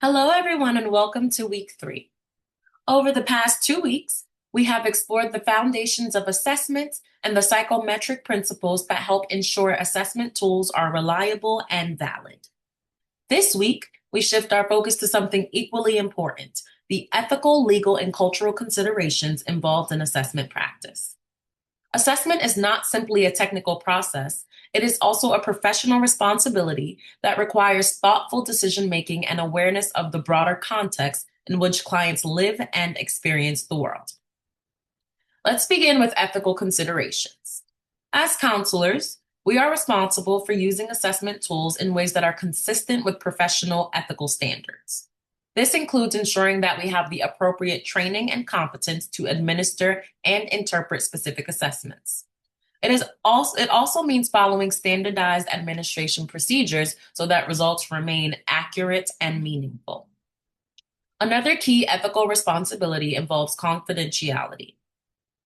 Hello, everyone, and welcome to week 3. Over the past 2 weeks, we have explored the foundations of assessment and the psychometric principles that help ensure assessment tools are reliable and valid. This week, we shift our focus to something equally important: the ethical, legal, and cultural considerations involved in assessment practice. Assessment is not simply a technical process, it is also a professional responsibility that requires thoughtful decision making and awareness of the broader context in which clients live and experience the world. Let's begin with ethical considerations. As counselors, we are responsible for using assessment tools in ways that are consistent with professional ethical standards. This includes ensuring that we have the appropriate training and competence to administer and interpret specific assessments. It also means following standardized administration procedures so that results remain accurate and meaningful. Another key ethical responsibility involves confidentiality.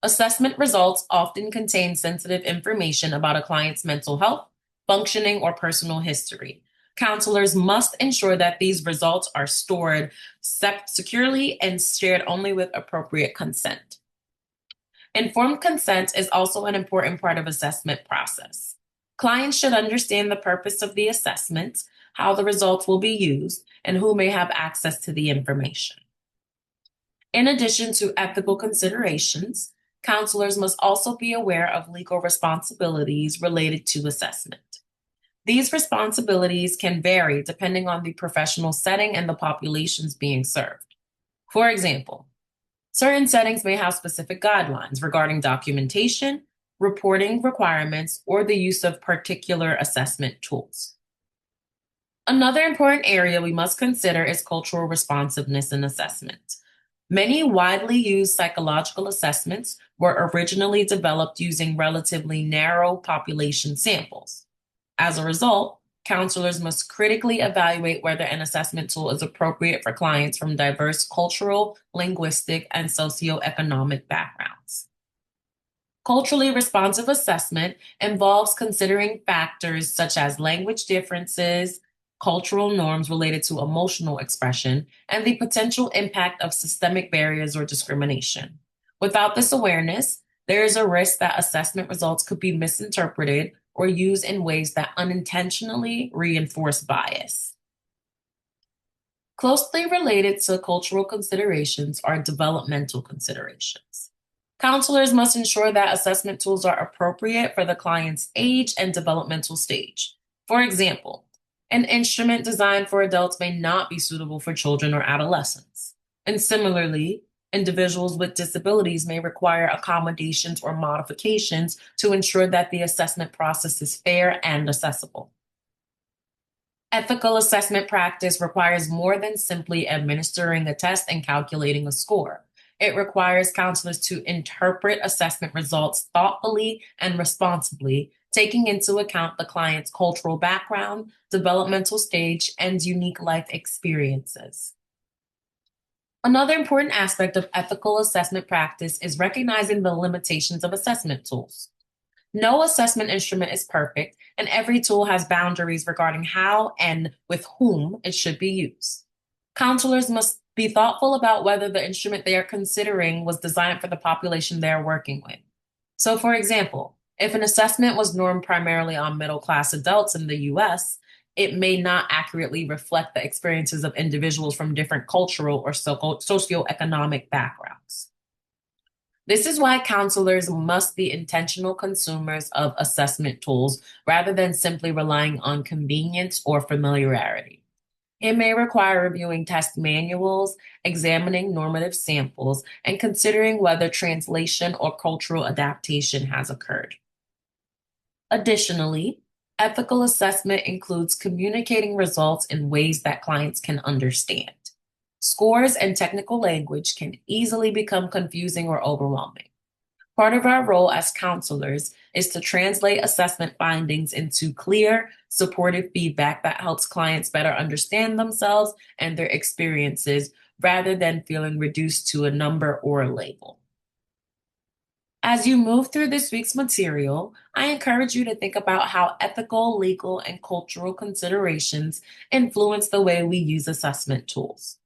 Assessment results often contain sensitive information about a client's mental health, functioning, or personal history. Counselors must ensure that these results are stored securely and shared only with appropriate consent. Informed consent is also an important part of assessment process. Clients should understand the purpose of the assessment, how the results will be used, and who may have access to the information. In addition to ethical considerations, counselors must also be aware of legal responsibilities related to assessment. These responsibilities can vary depending on the professional setting and the populations being served. For example, certain settings may have specific guidelines regarding documentation, reporting requirements, or the use of particular assessment tools. Another important area we must consider is cultural responsiveness in assessment. Many widely used psychological assessments were originally developed using relatively narrow population samples. As a result, counselors must critically evaluate whether an assessment tool is appropriate for clients from diverse cultural, linguistic, and socioeconomic backgrounds. Culturally responsive assessment involves considering factors such as language differences, cultural norms related to emotional expression, and the potential impact of systemic barriers or discrimination. Without this awareness, there is a risk that assessment results could be misinterpreted or used in ways that unintentionally reinforce bias. Closely related to cultural considerations are developmental considerations. Counselors must ensure that assessment tools are appropriate for the client's age and developmental stage. For example, an instrument designed for adults may not be suitable for children or adolescents. And similarly, individuals with disabilities may require accommodations or modifications to ensure that the assessment process is fair and accessible. Ethical assessment practice requires more than simply administering a test and calculating a score. It requires counselors to interpret assessment results thoughtfully and responsibly, taking into account the client's cultural background, developmental stage, and unique life experiences. Another important aspect of ethical assessment practice is recognizing the limitations of assessment tools. No assessment instrument is perfect, and every tool has boundaries regarding how and with whom it should be used. Counselors must be thoughtful about whether the instrument they are considering was designed for the population they are working with. So, for example, if an assessment was normed primarily on middle-class adults in the US, it may not accurately reflect the experiences of individuals from different cultural or socioeconomic backgrounds. This is why counselors must be intentional consumers of assessment tools rather than simply relying on convenience or familiarity. It may require reviewing test manuals, examining normative samples, and considering whether translation or cultural adaptation has occurred. Additionally, ethical assessment includes communicating results in ways that clients can understand. Scores and technical language can easily become confusing or overwhelming. Part of our role as counselors is to translate assessment findings into clear, supportive feedback that helps clients better understand themselves and their experiences rather than feeling reduced to a number or a label. As you move through this week's material, I encourage you to think about how ethical, legal, and cultural considerations influence the way we use assessment tools.